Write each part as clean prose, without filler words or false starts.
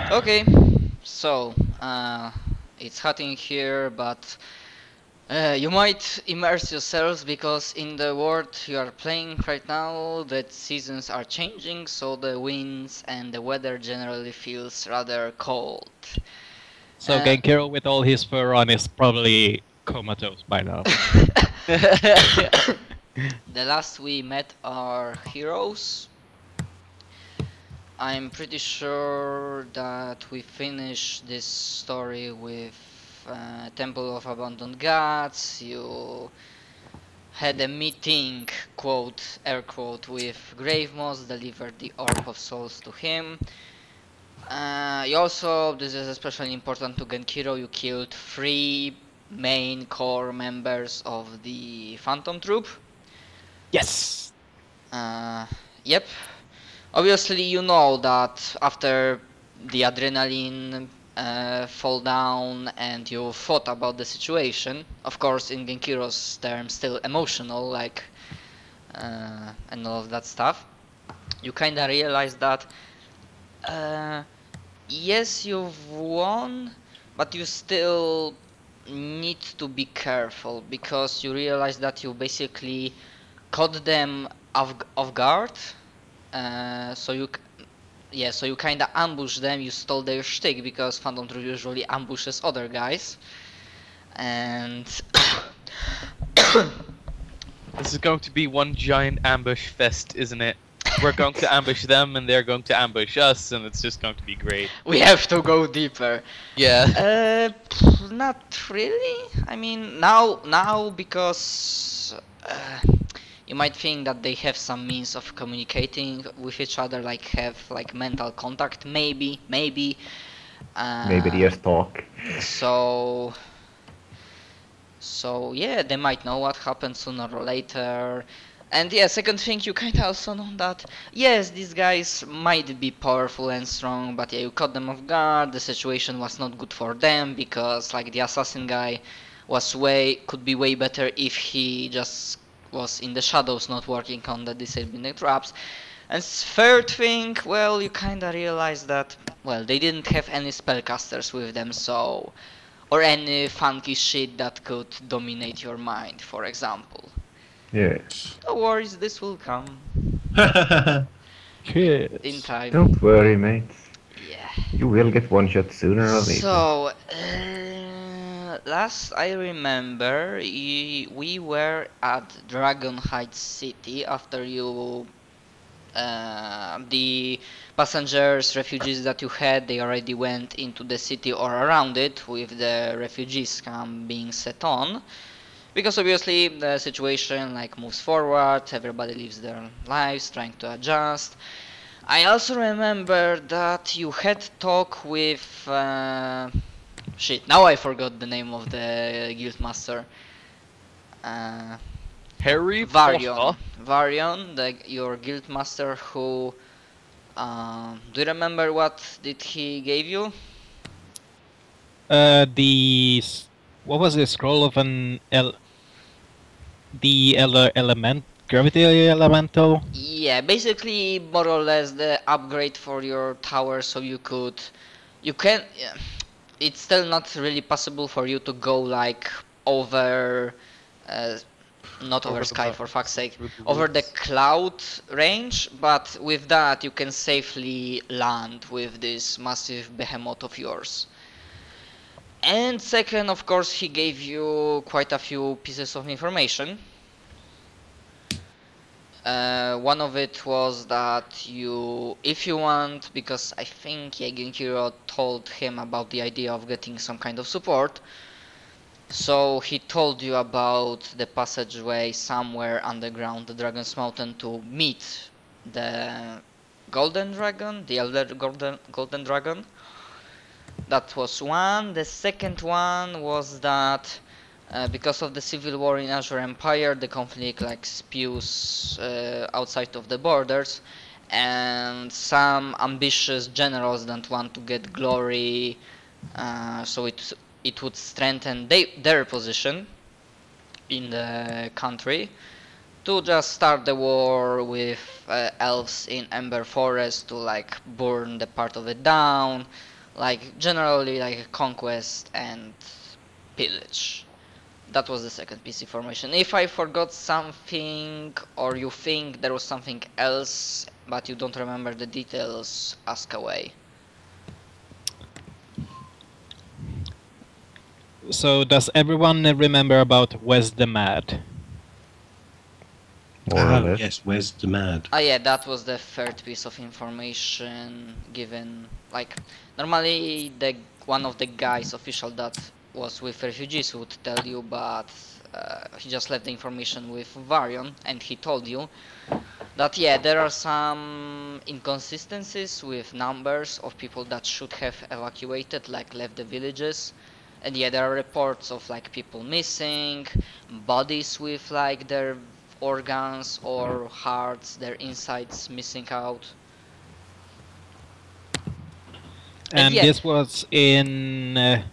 Okay, so it's hot in here, but you might immerse yourselves because in the world you are playing right now, the seasons are changing, so the winds and the weather generally feels rather cold. So Genkiro with all his fur on is probably comatose by now. The last we met our heroes. I'm pretty sure that we finished this story with Temple of Abandoned Gods. You had a meeting, quote, air quote, with Gravemoss, delivered the Orb of Souls to him. You also, this is especially important to Genkiro, you killed 3 main core members of the Phantom Troop. Yes! Yep. Obviously, you know that after the adrenaline fall down and you thought about the situation, of course, in Genkiro's terms, still emotional, like, and all of that stuff, you kinda realize that, yes, you've won, but you still need to be careful because you realize that you basically caught them off guard. So you kinda ambush them, you stole their shtick because Phantom Troop usually ambushes other guys. And This is going to be one giant ambush fest, isn't it? We're going to ambush them and they're going to ambush us, and it's just going to be great. we have to go deeper. Yeah. Not really. I mean, now because you might think that they have some means of communicating with each other, like have like mental contact, maybe. Maybe they just talk. So yeah, they might know what happened sooner or later. And yeah, second thing, you kinda also know that, yes, these guys might be powerful and strong, but yeah, you caught them off guard, the situation was not good for them, because like the assassin guy could be way better if he just was in the shadows, not working on the disabling the traps. And third thing, well, you kinda realize that, well, they didn't have any spellcasters with them, so, or any funky shit that could dominate your mind, for example. Yeah. No worries, this will come Cheers. in time. Don't worry, mate. Yeah. You will get one shot sooner or later. So, last I remember, we were at Dragonhide City after you, the passengers, refugees that you had, they already went into the city or around it with the refugees camp being set on. Because obviously the situation like moves forward, everybody lives their lives, trying to adjust. I also remember that you had talk with shit. Now I forgot the name of the guildmaster. Harry Varion. Potter. Varion, your guildmaster. Who? Do you remember what did he give you? What was the scroll of gravity elemental? Yeah, basically more or less the upgrade for your tower, so you can. Yeah, it's still not really possible for you to go like over, not over Over the sky for mountains, fuck's sake, through the over the woods. cloud range, but with that you can safely land with this massive behemoth of yours. And second, of course, he gave you quite a few pieces of information. One of it was that if you want, because I think Genkiro told him about the idea of getting some kind of support, so he told you about the passageway somewhere underground the Dragon's Mountain to meet the Golden Dragon, the Elder Golden Dragon. That was one. The second one was that because of the civil war in Azure Empire, the conflict like spews outside of the borders, and some ambitious generals don't want to get glory, so it would strengthen their position in the country to just start the war with elves in Ember Forest to like burn the part of it down, like generally like a conquest and pillage. That was the second PC formation. If I forgot something or you think there was something else but you don't remember the details, ask away. So does everyone remember about Wes the Mad? More or less. Yes, where's the mad? Ah yeah, that was the third piece of information given. Like normally one of the guys official that was with refugees would tell you, but he just left the information with Varion, and he told you that yeah, there are some inconsistencies with numbers of people that should have evacuated, like left the villages. And yeah, there are reports of like people missing, bodies with like their organs or hearts, their insides missing out. And yeah, this was in...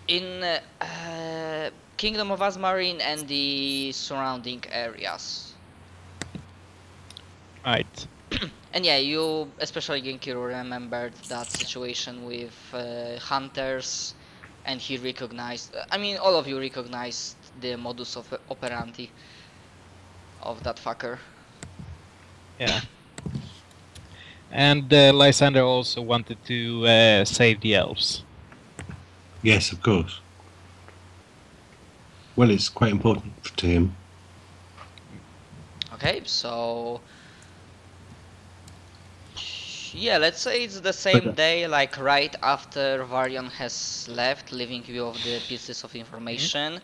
in Kingdom of Azmarine and the surrounding areas. Right. And yeah, you, especially Genkiru, remembered that situation with hunters, and he recognized, I mean all of you recognized the modus operandi of that fucker. Yeah. And Lysander also wanted to save the elves. Yes, of course. Well, it's quite important to him. Okay, so yeah, let's say it's the same day, like right after Varion has left, leaving you of the pieces of information,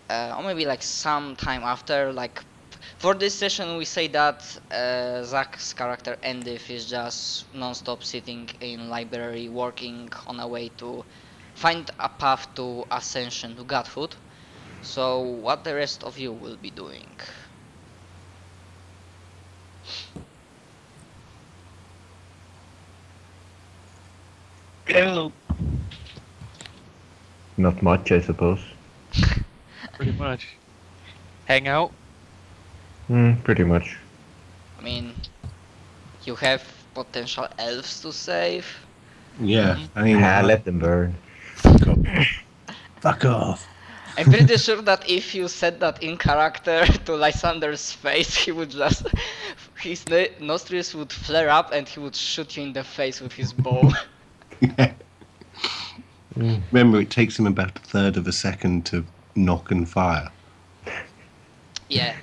or maybe like some time after. Like for this session, we say that Zach's character Endif is just non-stop sitting in library, working on a way to find a path to ascension to godhood. So what the rest of you will be doing? Not much, I suppose. Pretty much. Hang out. Pretty much. I mean, you have potential elves to save. Yeah, I mean, Let them burn. fuck off. Fuck off. I'm pretty sure that if you said that in character to Lysander's face, he would just... his nostrils would flare up and he would shoot you in the face with his bow. Remember, it takes him about a third of a second to knock and fire. Yeah.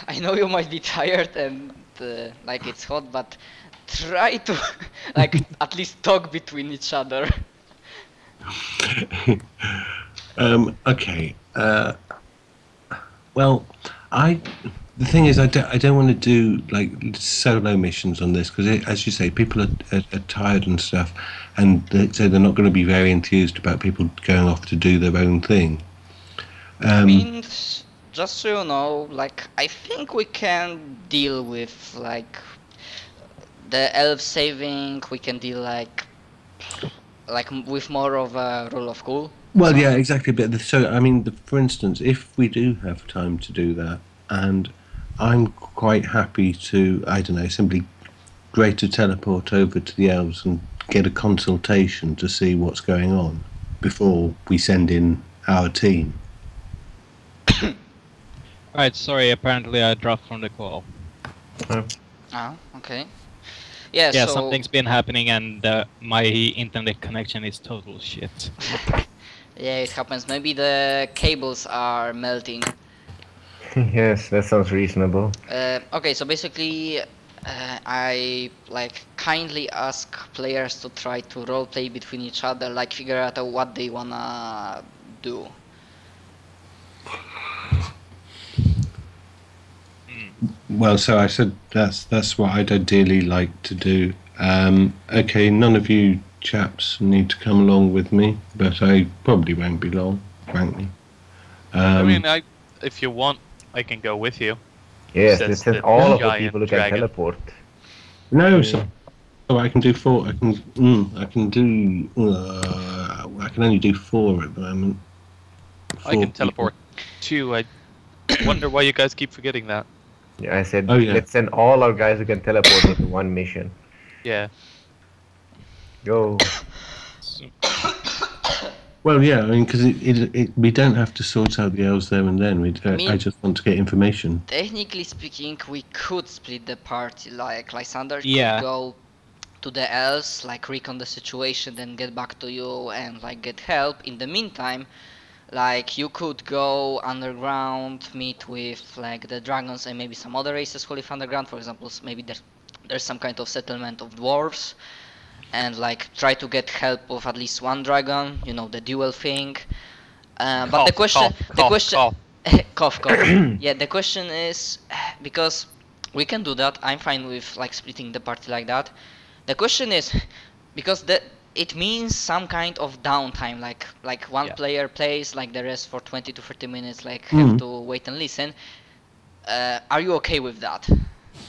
I know you might be tired and like it's hot, but try to like at least talk between each other. Okay. Well, the thing is, I don't want to do like solo missions on this because, as you say, people are tired and stuff, and so they're not going to be very enthused about people going off to do their own thing. I mean, just so you know, like I think we can deal with like the elf saving. We can deal like with more of a rule of cool. Well, yeah, exactly. But so, I mean, for instance, if we do have time to do that, and I'm quite happy to, I don't know, simply greater teleport over to the elves and get a consultation to see what's going on before we send in our team. Right, sorry, apparently I dropped from the call. Oh, okay. Yeah, Yeah, so... something's been happening and my internet connection is total shit. Yeah, it happens. Maybe the cables are melting. Yes, that sounds reasonable. Okay, so basically, I like kindly ask players to try to roleplay between each other, like figure out what they wanna do. Well, so I said that's what I'd ideally like to do. Okay, none of you chaps need to come along with me, but I probably won't be long, frankly. I mean, if you want, I can go with you. Yes, Says it says the all of the giant people who can dragon. teleport. No, so I can do 4. I can only do 4 at the moment. I 4 can teleport 2. I wonder why you guys keep forgetting that. Yeah, I said, Oh, yeah. let's send all our guys who can teleport into one mission. Yeah. Go. So, Well, yeah, I mean, because we don't have to sort out the elves there and then. I just want to get information. Technically speaking, we could split the party. Like Lysander Yeah. could go to the elves, like recon the situation, then get back to you and like get help. In the meantime, like you could go underground, meet with like the dragons and maybe some other races who live underground. For example, maybe there's some kind of settlement of dwarves, and like try to get help of at least one dragon. You know, the duel thing. But the question, cough, cough. Yeah, the question is, because we can do that. I'm fine with like splitting the party like that. The question is, because it means some kind of downtime, like one player plays, like the rest for 20 to 30 minutes, like have to wait and listen. Are you okay with that?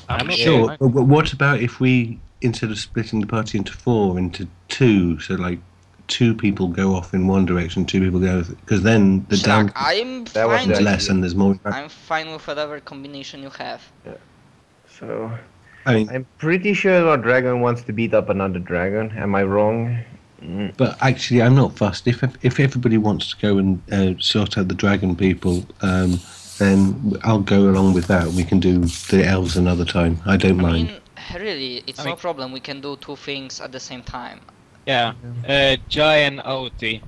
I'm okay. Sure. But what about if we, instead of splitting the party into 4, into 2, so like 2 people go off in one direction, 2 people go, because then the Shaq, downtime I'm That was fine. the is With, less and there's more. I'm fine with whatever combination you have. So, I mean, I'm pretty sure our dragon wants to beat up another dragon. Am I wrong? but actually, I'm not fussed. If everybody wants to go and sort out the dragon people, then I'll go along with that. We can do the elves another time. I don't I mind. mean, really, it's no problem. We can do 2 things at the same time. yeah. Jai and Oti,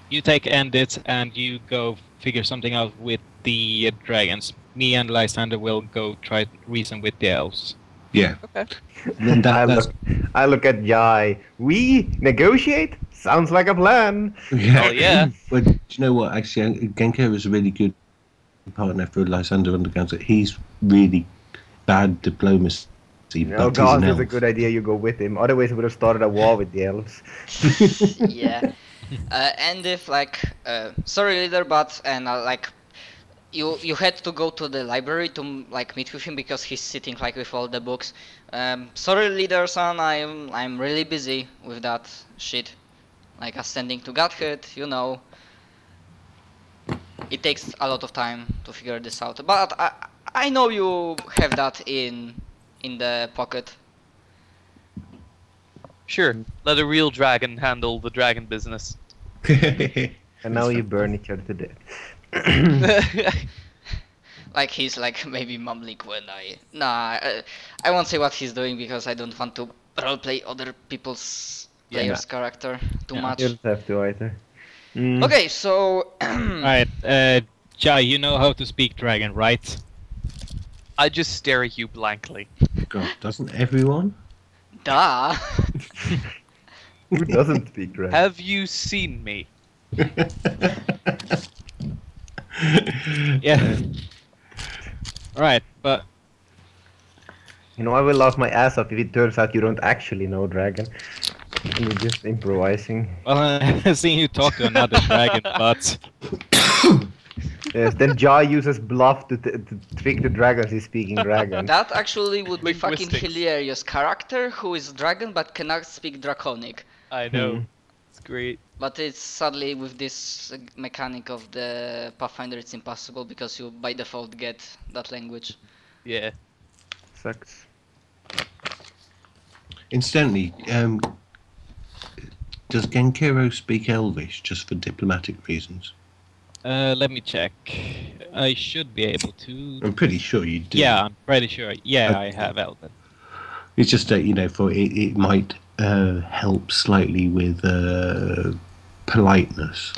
you take Endit and you go figure something out with the dragons. Me and Lysander will go try to reason with the elves. Yeah. Okay. And then I look at Jai. We negotiate? Sounds like a plan. yeah. Oh, yeah. But do you know what? Actually, Genko is a really good partner for Lysander Underground. So he's really bad diplomacy. Oh but he's god, an it's a elf. good idea you go with him. Otherwise, we would have started a war with the elves. Yeah. And if like, sorry leader, but like, you had to go to the library to like meet with him because he's sitting like with all the books. Sorry leader, son, I'm really busy with that shit. Like ascending to Godhead, you know. It takes a lot of time to figure this out, but I know you have that in the pocket. Sure. Let a real dragon handle the dragon business. And now you burn each other to death. Like he's like maybe mumbling when I won't say what he's doing because I don't want to roleplay other people's players' character too much. You don't have to either. Okay, so Alright, Jai, you know how to speak dragon, right? I just stare at you blankly. God, doesn't everyone? duh. Who doesn't speak dragon? Have you seen me? Yeah. Alright, but You know, I will laugh my ass off if it turns out you don't actually know dragon. And you're just improvising. well, seeing you talk to another dragon, but Yes, then Jai uses bluff to trick the dragons he's speaking dragon. That actually would be fucking Linguistics. hilarious. Character who is dragon but cannot speak draconic. I know. Hmm. It's great. But it's sadly with this mechanic of the Pathfinder it's impossible because you by default get that language. Yeah. Sucks. Incidentally, does Genkiro speak Elvish just for diplomatic reasons? let me check. I should be able to. I'm pretty sure you do. Yeah, I'm pretty sure. Yeah, I Okay. have Elven. It's just that, you know, for it might help slightly with politeness.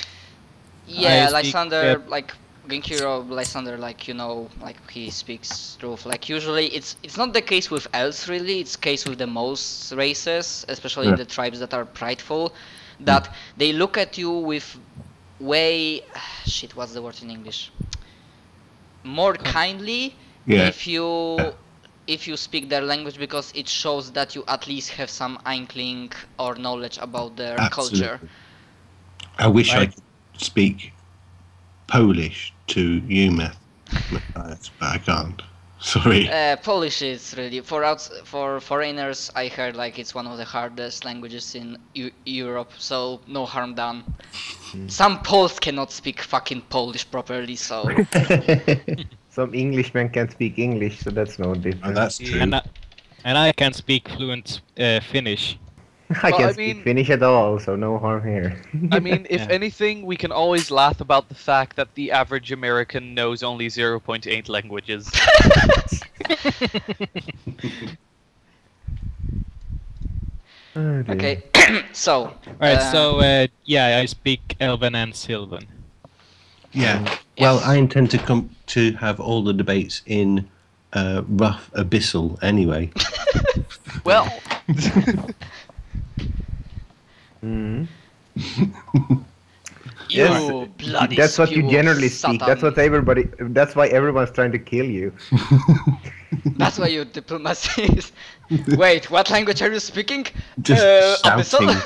Yeah, I speak, Lysander, like Genkiro, Lysander, like, you know, like he speaks truth. Like usually it's not the case with elves really, it's case with the most races, especially Yeah. the tribes that are prideful, that they look at you with way shit, what's the word in English? More kindly Yeah. if you speak their language because it shows that you at least have some inkling or knowledge about their culture. Absolutely. I wish I Right. could speak Polish to you, Matthias, but I can't. Sorry. Polish is really for foreigners. I heard like it's one of the hardest languages in Europe, so no harm done. Some Poles cannot speak fucking Polish properly, so Some Englishmen can't speak English, so that's no Oh, difference. that's true. And I can speak fluent Finnish. I Well, can I speak mean- Finnish at all, so no harm here. I mean, if Yeah. anything, we can always laugh about the fact that the average American knows only 0.8 languages. Oh, dear. Okay, so. Alright, uh, so yeah, I speak Elven and Sylvan. Yeah. Well, Yes. I intend to come to have all the debates in rough abyssal anyway. Well, Mhm. You Yes, bloody That's what you spew of generally speak. That's Satan. what everybody. That's why everyone's trying to kill you. That's why your diplomacy is. Wait, what language are you speaking? Just Abyssal?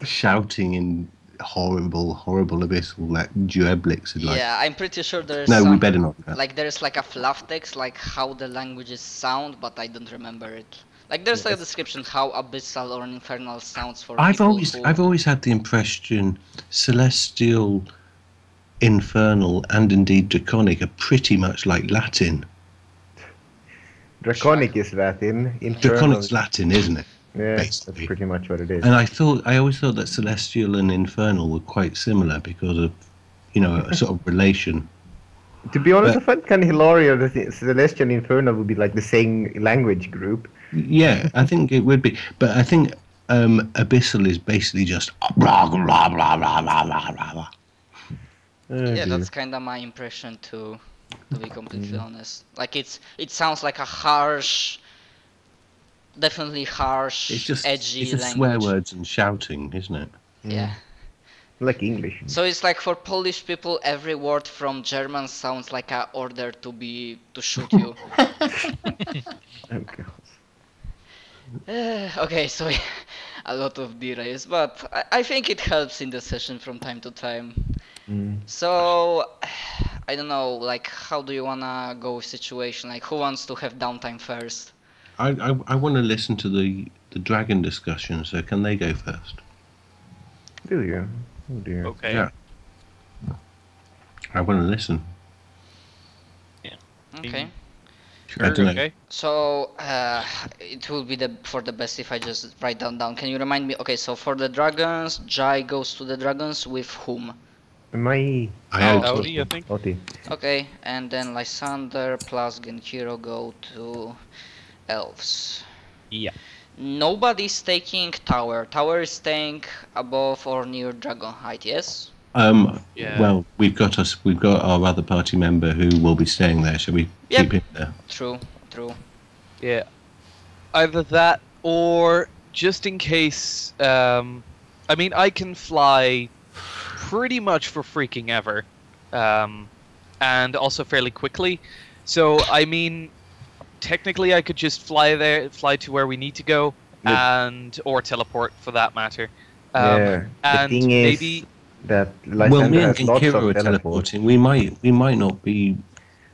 shouting in horrible abyssal like Dueblix is like. Yeah, I'm pretty sure there's No, some, we better not. like there's like a fluff text like how the languages sound, but I don't remember it. Like there's like a description how abyssal or infernal sounds for I've people I've who... always had the impression celestial, infernal, and indeed draconic are pretty much like Latin. Draconic is Latin. Infernal. Draconic's Latin, isn't it? Yeah, basically. that's pretty much what it is. And I always thought that celestial and infernal were quite similar because of, a sort of relation. To be honest, but- I find kind of hilarious that Celestial and Infernal would be like the same language group. Yeah, I think it would be, but I think abyssal is basically just blah blah blah blah blah blah blah. Oh, Yeah, dear. that's kind of my impression too, to be completely honest. Like it sounds like a harsh, definitely harsh, It's just edgy it's just language. swear words and shouting, isn't it? Yeah. Like English. So it's like for Polish people, every word from German sounds like a order to shoot you. Oh, God. Okay, so a lot of derails, but I think it helps in the session from time to time. Mm. So I don't know, like how do you wanna go with situation? Like who wants to have downtime first? I want to listen to the dragon discussion, so can they go first? Do you? Oh dear. okay. Yeah. I want to listen. Okay. I don't know. Okay. So it will be for the best if I just write down. Can you remind me? Okay, so for the dragons, Jai goes to the dragons with whom? My I Oh. Audi, I think. Oti. Okay, and then Lysander plus Genhiro go to elves. Yeah. Nobody's taking tower. Tower is staying above or near dragon height. Yes. Yeah. Well, we've got our other party member who will be staying there. Shall we Yep. keep him there? True. Yeah. Either that or just in case. I mean, I can fly pretty much for freaking ever, and also fairly quickly. So I mean, technically, I could just fly to where we need to go, Yep. or teleport for that matter. Yeah. The And thing is maybe that Well, Lysander me and has lots Kira of are teleports. teleporting. We might not be.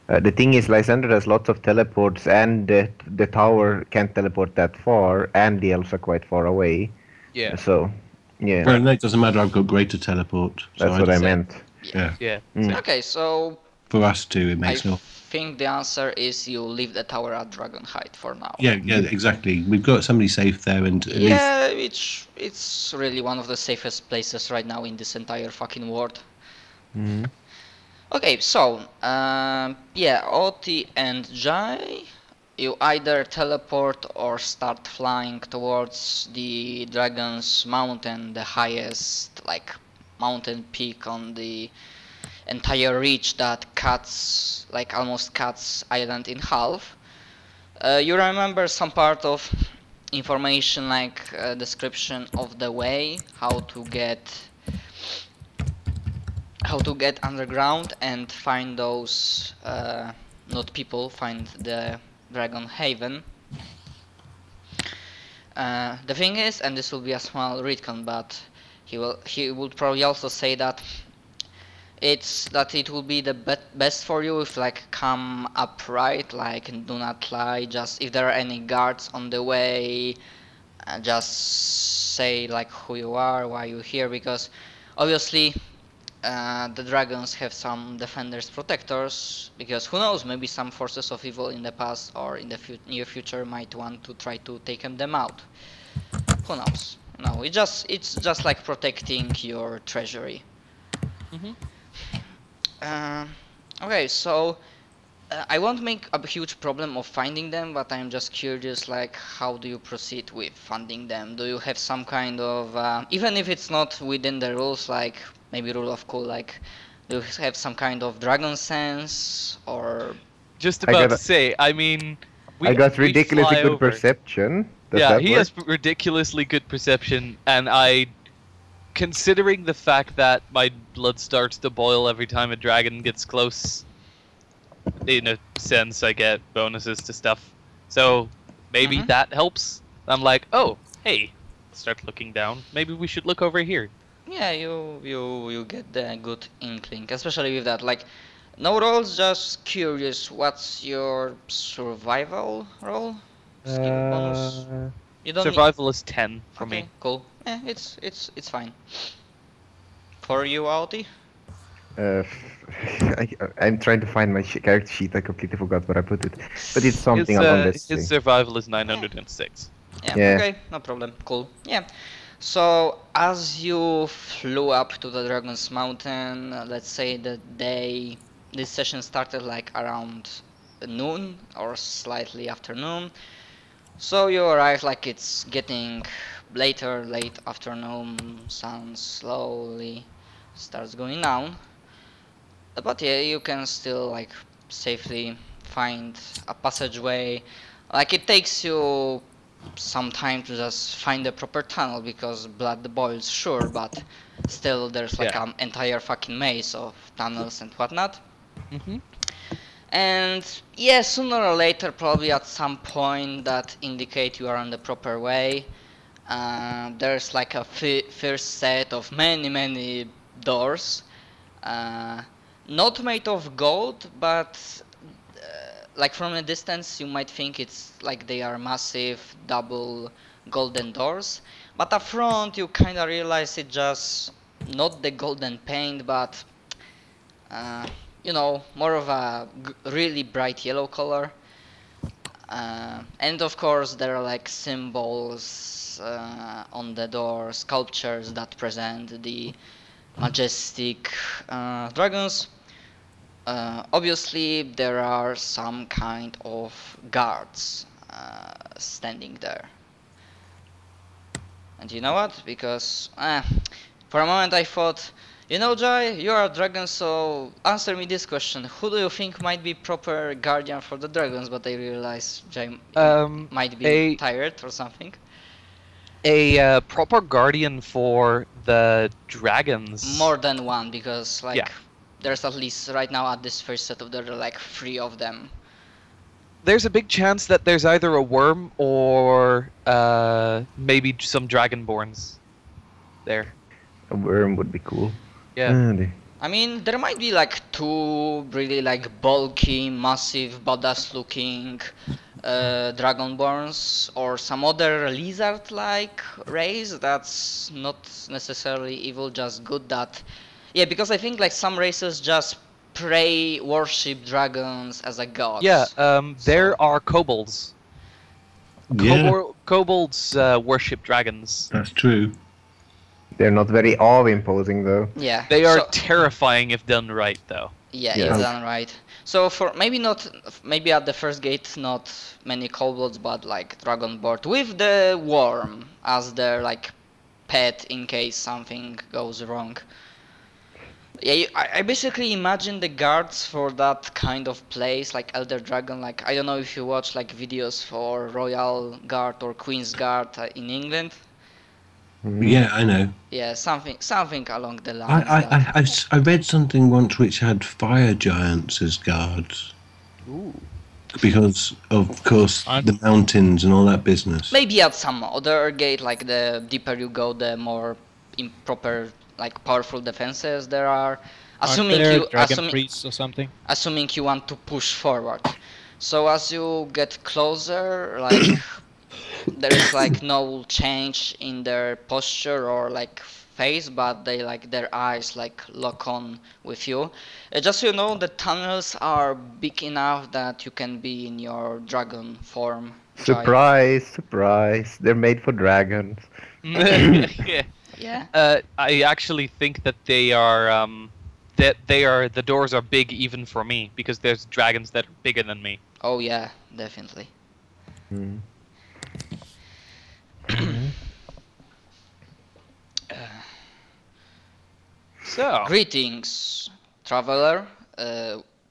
The thing is, Lysander has lots of teleports, and the tower can't teleport that far, and the elves are quite far away. yeah, So, yeah, Well, no, it doesn't matter. I've got greater teleport. So that's what I just- meant. Yeah. yeah. Mm. Okay, so For us two, it I makes no. think the answer is you leave the tower at dragon height for now. Yeah, exactly. We've got somebody safe there, and at least Yeah, it's really one of the safest places right now in this entire fucking world. Mhm. Okay, so yeah, Oti and Jai, you either teleport or start flying towards the dragon's mountain, the highest like mountain peak on the entire reach that almost cuts island in half. You remember some part of information like description of the way, how to get underground and find those not people, find the dragon haven. The thing is, and this will be a small retcon, but he would probably also say that it will be the best for you if like come upright, like and do not lie. Just if there are any guards on the way, just say like who you are, why you here, because obviously the dragons have some defenders, protectors, because who knows, maybe some forces of evil in the past or in the near future might want to try to take them out. Who knows? No, it's just like protecting your treasury. Mhm. Okay, so I won't make a huge problem of finding them, but I'm just curious, like, how do you proceed with finding them? Do you have some kind of, even if it's not within the rules, like maybe rule of cool, like, do you have some kind of dragon sense or? Just I about got to a- say, I mean, I got we ridiculously fly good over. perception. Does Yeah, that he work? has ridiculously good perception, and considering the fact that my blood starts to boil every time a dragon gets close, in a sense, I get bonuses to stuff. So maybe Mhm. that helps. I'm like, oh, hey, start looking down. Maybe we should look over here. Yeah, you get the good inkling, especially with that. Like, no rolls, just curious. What's your survival roll? Skill bonus. You don't need. Survival is 10 for Okay, me. cool. Yeah, it's fine. For you, Audi? Uh, I'm trying to find my character sheet. I completely forgot where I put it, but it's something along this. His survival is 906. Yeah, Yeah. okay, no problem. Cool. Yeah. So as you flew up to the Dragon's Mountain, let's say that this session started like around noon or slightly after noon. So you arrive like it's getting later, late afternoon, sun slowly starts going down. But yeah, you can still like safely find a passageway. Like it takes you some time to just find the proper tunnel because blood boils, sure, but still there's like Yeah. an entire fucking maze of tunnels and whatnot. Mm-hmm. And yeah, sooner or later, probably at some point that indicate you are on the proper way, there's like a first set of many doors, uh, not made of gold, but like from a distance you might think it's like they are massive double golden doors, but up front you kind of realize it's just not the golden paint, but uh, you know, more of a really bright yellow color. And of course there are like symbols on the door, sculptures that present the majestic dragons. Obviously there are some kind of guards standing there. And you know what? Because for a moment I thought, you know, Jai, you are a dragon, so answer me this question. Who do you think might be proper guardian for the dragons? But I realize Jai might be tired or something. A proper guardian for the dragons. More than one, because like Yeah. there's at least right now at this first set of there are like 3 of them. There's a big chance that there's either a worm or maybe some dragonborns there. A worm would be cool. Yeah. I mean, there might be like 2 really like bulky, massive, badass looking dragonborns or some other lizard-like race that's not necessarily evil, just good. That, yeah, because I think like some races just pray, worship dragons as a god. Yeah, there So- are kobolds. Yeah, Kobolds worship dragons. that's true. They're not very awe-imposing though. Yeah, They are so- terrifying if done right, though. Yeah, Yeah. it's done right. So for maybe at the first gate not many kobolds, but like dragonborn with the worm as their like pet in case something goes wrong. Yeah, I basically imagine the guards for that kind of place, like Elder Dragon. Like I don't know if you watch like videos for Royal Guard or Queen's Guard in England. Yeah, I know. Yeah, something along the lines. that- I read something once which had fire giants as guards Ooh. because, of course, the mountains and all that business. Maybe at some other gate, like the deeper you go, the more improper, like powerful defenses there are. Assuming Aren't there you dragon priests or something? assuming you want to push forward. So as you get closer, like there is like no change in their posture or like face, but they like their eyes like lock on with you. Just so you know, the tunnels are big enough that you can be in your dragon form Surprise, surprise. They're made for dragons. Yeah. Yeah. I actually think that they are the doors are big even for me because there's dragons that are bigger than me. Oh yeah, definitely. Hmm. So Greetings, traveler.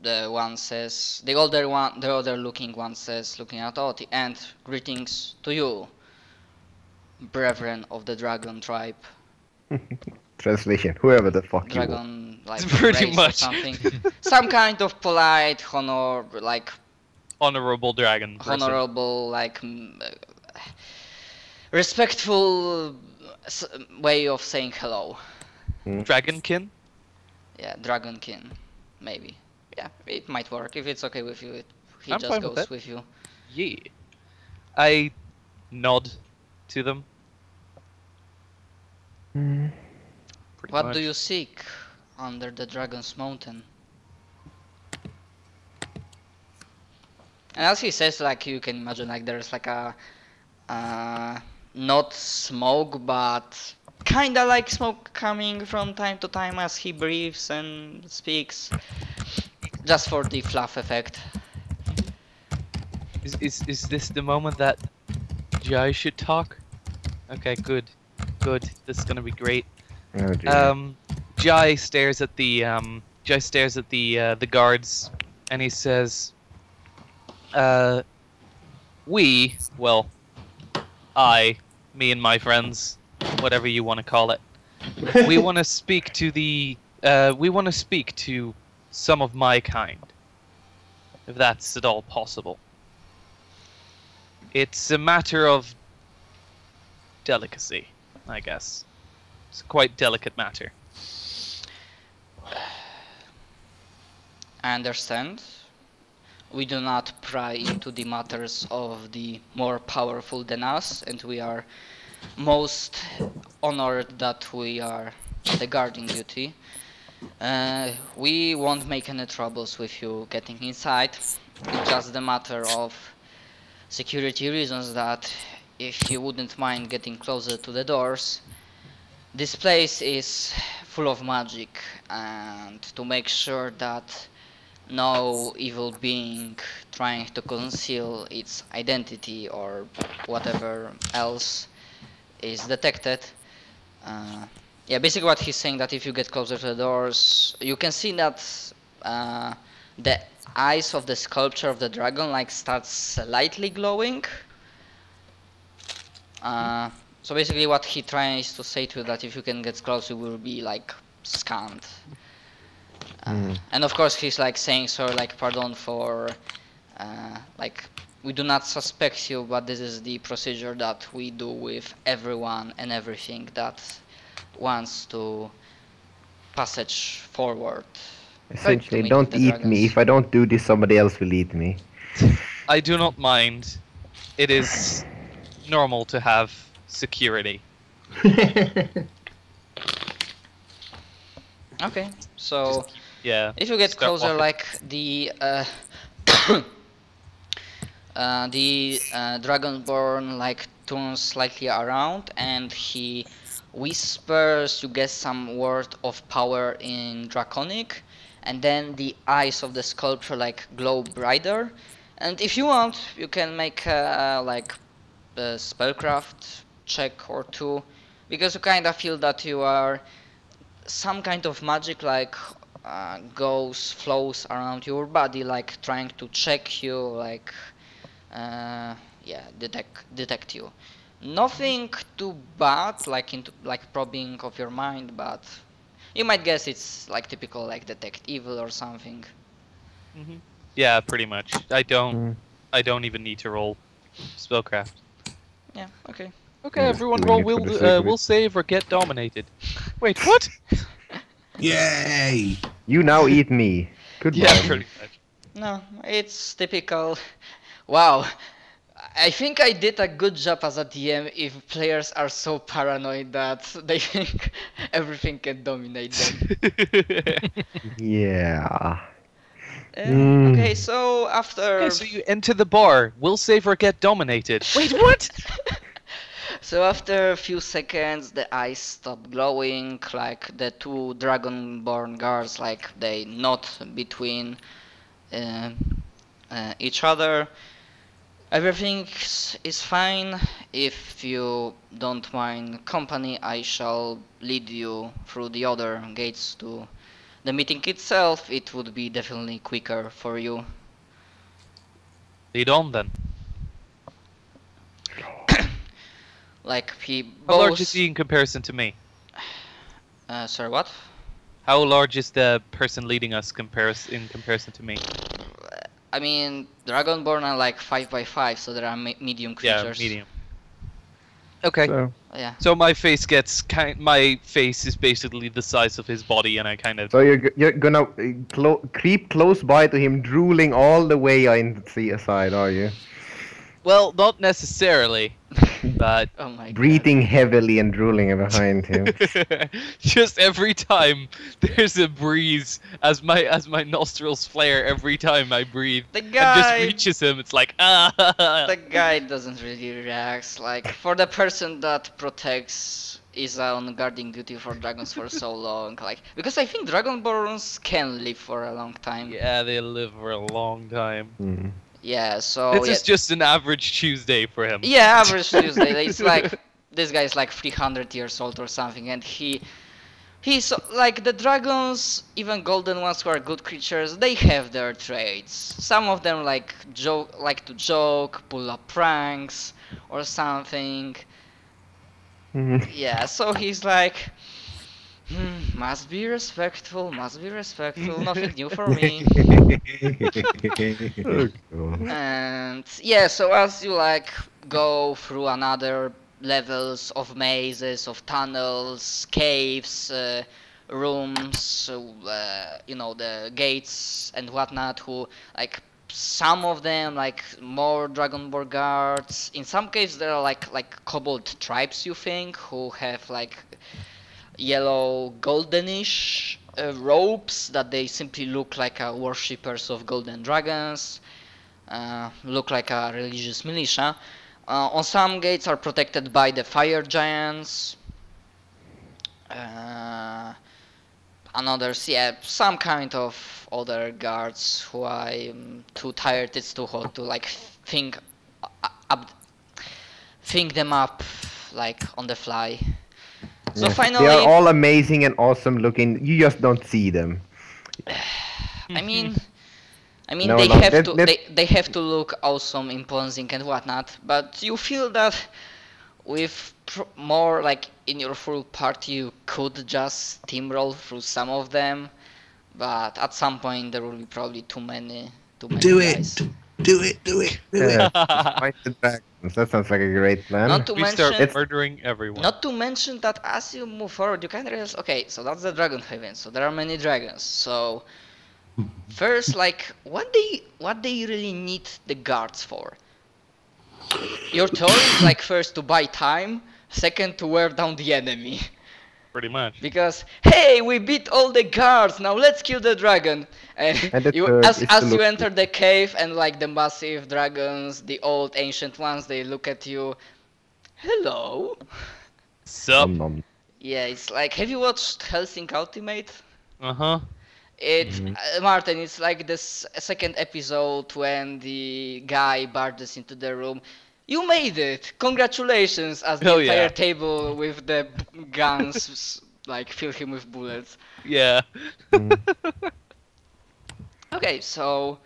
The one says, the older looking one says, looking at Oti, and greetings to you, brethren of the dragon tribe, Translation, whoever the fuck you are. dragon like Pretty race much. or something, some kind of polite, honorable dragon person. honorable, respectful way of saying hello. Dragonkin? Yeah, dragonkin, maybe. Yeah, it might work if it's okay with you. He I'm just fine with goes that. with you. Yeah. I nod to them. Hmm. Pretty What much. do you seek under the Dragon's Mountain? And as he says, like, you can imagine, like, there's like a not smoke, but kinda like smoke coming from time to time as he breathes and speaks, just for the fluff effect. Is this the moment that Jai should talk? Okay, good. Good. This is gonna be great. Oh, dear. Jai stares at the the guards, and he says, me and my friends, whatever you want to call it, we want to speak to some of my kind, if that's at all possible. It's a matter of delicacy, I guess. It's a quite delicate matter. I understand. We do not pry into the matters of the more powerful than us, and we are most honored that we are the guarding duty. We won't make any troubles with you getting inside. It's just a matter of security reasons that if you wouldn't mind getting closer to the doors. This place is full of magic, and to make sure that no evil being trying to conceal its identity or whatever else is detected. Yeah, basically what he's saying, that if you get closer to the doors, you can see that the eyes of the sculpture of the dragon like starts slightly glowing. So basically what he tries to say to you, that if you can get close, you will be like scanned. And of course he's like saying, so like, pardon for like, we do not suspect you, but this is the procedure that we do with everyone and everything that wants to passage forward. Essentially, meet don't the eat dragons. me. If I don't do this, somebody else will eat me. I do not mind. It is normal to have security. Okay, so Yeah. if you get Start closer, walking. like the Dragonborn like turns slightly around and he whispers. You get some word of power in Draconic, and then the eyes of the sculpture like glow brighter. And if you want, you can make like a spellcraft check or two, because you kind of feel that you are some kind of magic like flows around your body, like trying to check you, like yeah, detect you. Nothing too bad, like into like probing of your mind, but you might guess it's like typical like detect evil or something. Yeah, pretty much. I Mm. don't even need to roll spellcraft. Yeah, okay. Okay, I'm everyone doing roll it for the sake of will it. save or get dominated. Wait, what? Yay! You now eat me. Goodbye. Yeah, pretty much. No, it's typical. Wow, I think I did a good job as a DM if players are so paranoid that they think everything can dominate them. Yeah. Okay, so after Okay, so you enter the bar. Will save or get dominated. Wait, what? so after a few seconds, the eyes stop glowing, like the two dragonborn guards, like they nod between uh, each other. Everything is fine. If you don't mind company, I shall lead you through the other gates to the meeting itself. It would be definitely quicker for you. Lead on then. Like he How large is boasts. he in comparison to me? Sorry, what? How large is the person leading us in comparison to me? I mean, Dragonborn are like 5x5, so there are medium creatures. Yeah, medium. Okay. So, Yeah. So my face my face is basically the size of his body, and I kind of. so you're gonna creep close by to him, drooling all the way in the aside, are you? Well, not necessarily, but Oh my Breathing heavily and drooling behind him. just every time there's a breeze as my nostrils flare every time I breathe. The And guy- just reaches him. It's like ah. The guy doesn't really react. Like, for the person that protects is on guarding duty for dragons for so long, like, because I think Dragonborns can live for a long time. Yeah, they live for a long time. Hmm. Yeah, so This yeah. is just an average Tuesday for him. Yeah, average Tuesday. It's like this guy is like 300 years old or something, and he's like the dragons, even golden ones who are good creatures. They have their traits. Some of them like to joke, pull up pranks or something. Mhm. Yeah, so he's like, must be respectful, nothing new for me. Oh, God. And yeah, so as you like go through another levels of mazes, of tunnels, caves, rooms, you know, the gates and whatnot, who like some of them like more Dragonborn guards. In some cases there are like kobold tribes, you think, who have like yellow goldenish robes that they simply look like worshippers of golden dragons, look like a religious militia. On some gates are protected by the fire giants. On others, yeah, some kind of other guards who I'm too tired, it's too hot to like think them up like on the fly. So Yeah. finally, They are all amazing and awesome looking. You just don't see them. I mean, No, they no, have that- to that- they have to look awesome, imposing, and whatnot. But you feel that with more like in your full party, you could just steamroll through some of them. But at some point, there will be probably too many Do it! guys. Do it! Do it! Do it! Yeah, fight the dragons. That sounds like a great plan. Not to We start mention, murdering everyone. not to mention that as you move forward, you kind of realize, okay, so that's the Dragon Haven, so there are many dragons. So first, like, what they really need the guards for? Your theory is like first to buy time, second to wear down the enemy. Pretty much. Because hey, we beat all the guards. Now let's kill the dragon. And the You, third as is as to you look enter the cave and like the massive dragons, the old ancient ones, they look at you. Hello. Sup? Nom. Yeah, it's like, have you watched Helsing Ultimate? Uh-huh. It's Mhm. Martin. It's like this second episode when the guy barges into the room. You made it! Congratulations! As the Oh, entire yeah. table with the guns like fill him with bullets. Yeah. Mm. Okay, so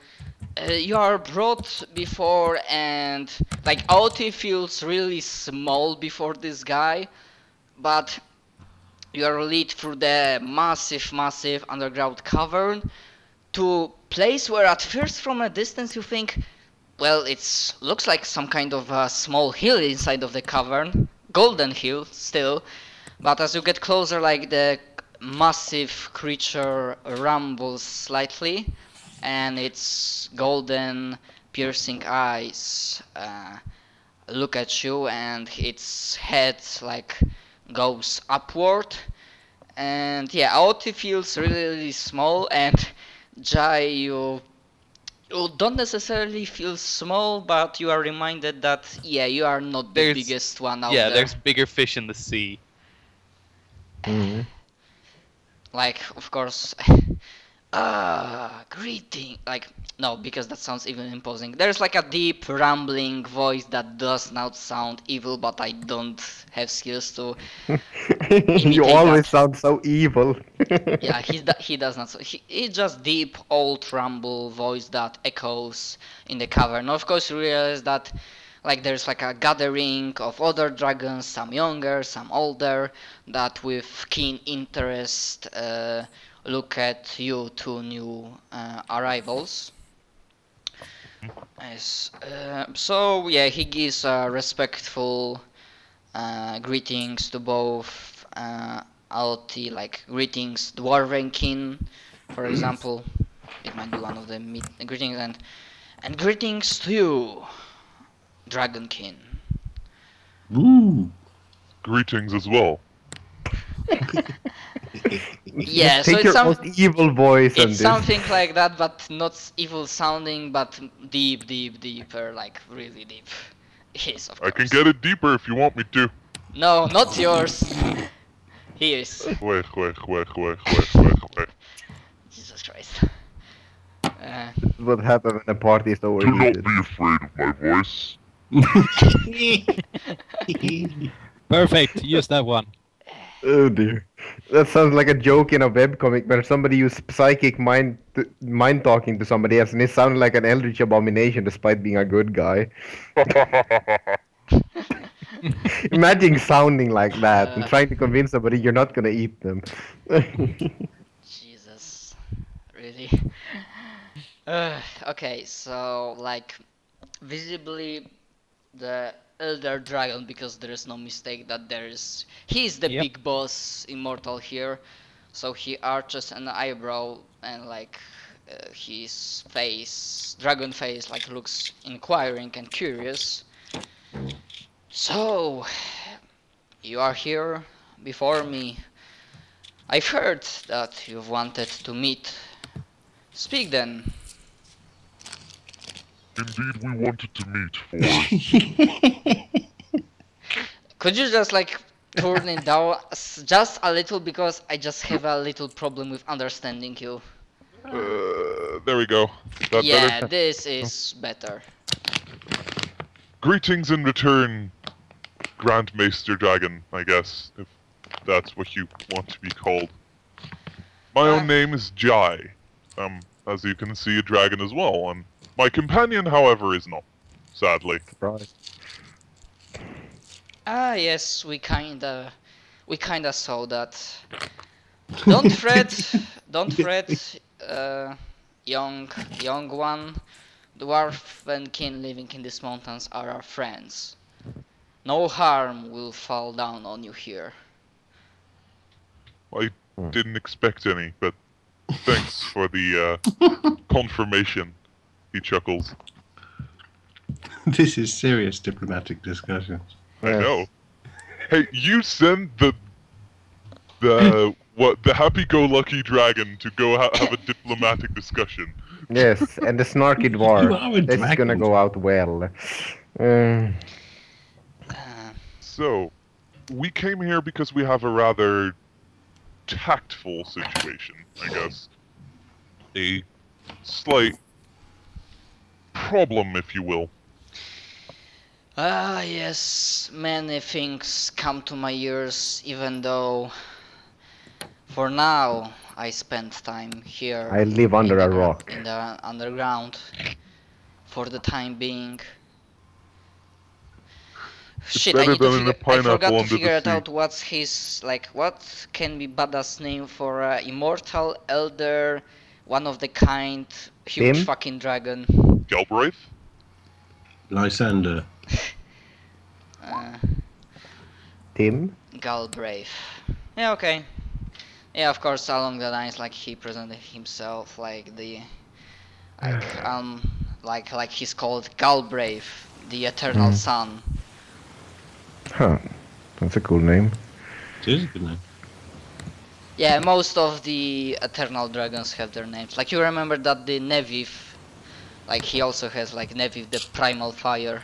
you are brought before, and like Aoti feels really small before this guy, but you are led through the massive underground cavern to place where at first from a distance you think, well, it looks like some kind of a small hill inside of the cavern, golden hill still, but as you get closer, like the massive creature rumbles slightly, and its golden piercing eyes look at you, and its head like goes upward, and yeah, Aoti feels really small, and Jai, you You don't necessarily feel small, but you are reminded that, yeah, you are not the There's- biggest one out Yeah, there. there's bigger fish in the sea. Mhm. Like, of course, greeting. Like, no, because that sounds even imposing. There's like a deep, rambling voice that does not sound evil, but I don't have skills to. You Imitate always that. sound so evil. Yeah, he does not. It's just deep, old rumble voice that echoes in the cavern. Of course, you realize that, like, there's like a gathering of other dragons, some younger, some older, that with keen interest look at you two new arrivals. Yes. So yeah, he gives respectful greetings to both Alti, like greetings Dwarvenkin, for example. It might be one of the greetings, and greetings to you, Dragonkin. Ooh. Greetings as well. Yeah, Just so take it's your most evil voice on it's this. something like that, but not evil sounding, but deeper, like really deep. Yes, of I course. can get it deeper if you want me to. No, not yours. His. Wait. Jesus Christ. This is what happens when a party is Do not overheated. be afraid of my voice. Perfect. Use that one. Oh dear. That sounds like a joke in a webcomic where somebody used psychic mind talking to somebody else, and it sounded like an eldritch abomination despite being a good guy. Imagine sounding like that and trying to convince somebody you're not gonna eat them. Jesus. Really? Okay, so like visibly the elder dragon, because there is no mistake that he's the Yep. big boss immortal here, so he arches an eyebrow and like his face, dragon face, like looks inquiring and curious. So you are here before me. I've heard that you've wanted to meet. Speak then. Indeed, we wanted to meet for Could you just like turn it down just a little, because I just have a little problem with understanding you. there we go. That Yeah, better? this is better. Greetings in return, Grand Maester Dragon, I guess, if that's what you want to be called. My own name is Jai. As you can see, a dragon as well, and my companion, however, is not, sadly. Right. Ah, yes, we kinda saw that. Don't fret, young one. Dwarf and kin living in these mountains are our friends. No harm will fall down on you here. I didn't expect any, but thanks for the confirmation, he chuckles. This is serious diplomatic discussions. I Yes. know. Hey, you send the happy-go-lucky dragon to go have a diplomatic discussion. Yes, and the snarky You are dwarf. a This is gonna dragon. go out well. Uh, So, we came here because we have a rather tactful situation, I guess. A slight problem, if you will. Ah, yes, many things come to my ears, even though for now I spend time here. I live under in a the rock. In the underground for the time being. Shit, I better need to than in a I forgot pineapple to under the figure it sea. out what's his, like, what can be Bada's name for immortal elder, one of the kind, huge Tim? fucking dragon. Galbraith? Lysander. Uh, Tim? Galbraith. Yeah, okay. Yeah, of course, along the lines, like, he presented himself like the, like he's called Galbraith, the Eternal Sun. Huh. That's a cool name. It is a good name. Yeah, most of the Eternal Dragons have their names. Like, you remember that the Neviv Like he also has like Nevi the primal fire.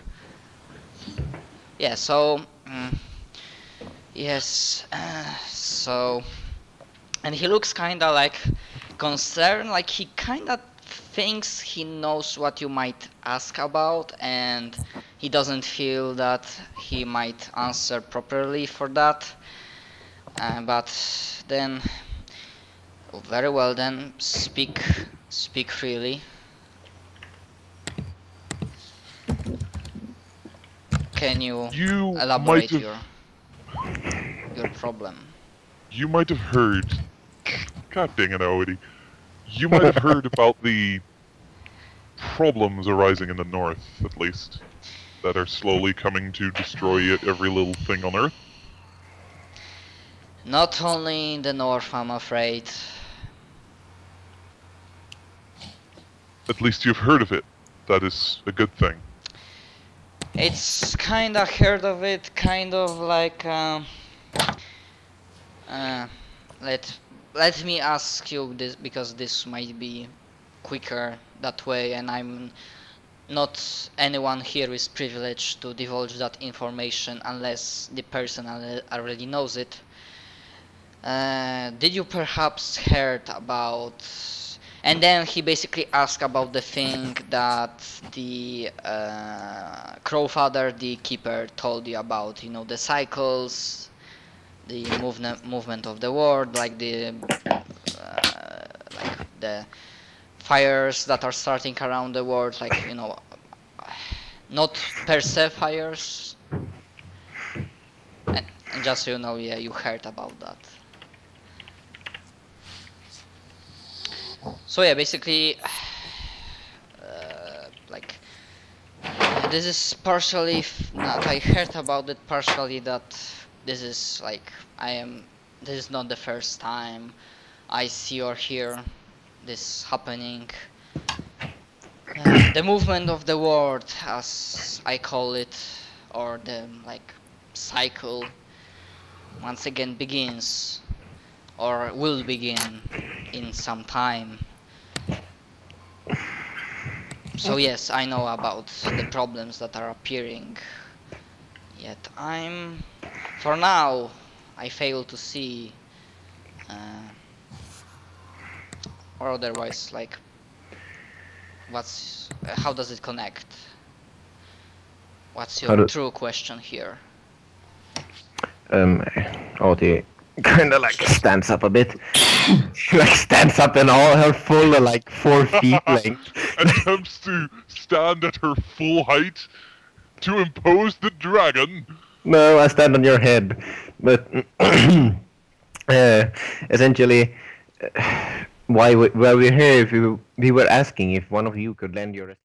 Yeah, so yes, so and he looks kinda like concerned, like he kinda thinks he knows what you might ask about, and he doesn't feel that he might answer properly for that. But then, very well then, speak freely. Can you You might elaborate have your problem? you might have heard. God dang it, Odie. You might have heard about the problems arising in the north, at least, that are slowly coming to destroy every little thing on Earth. Not only in the north, I'm afraid. At least you've heard of it. That is a good thing. It's kinda heard of it, kind of like let me ask you this, because this might be quicker that way, and I'm not anyone here is privileged to divulge that information unless the person already knows it. Did you perhaps heard about... And then he basically asked about the thing that the Crowfather, the keeper, told you about, you know, the cycles, the movement of the world, like the fires that are starting around the world, like, you know, not per se fires. And just so you know, yeah, you heard about that. So yeah, basically, like, this is partially that I heard about it, partially that this is like, this is not the first time I see or hear this happening. The movement of the world, as I call it, or the like cycle, once again begins, or will begin in some time. So yes, I know about the problems that are appearing, yet for now, I fail to see, or otherwise, like, how does it connect? What's your true question here? Audie kinda like stands up a bit. She like stands up in all her full like 4 feet length. Attempts to stand at her full height to impose the dragon. No, I stand on your head. But essentially, why were we here? If we were asking if one of you could lend your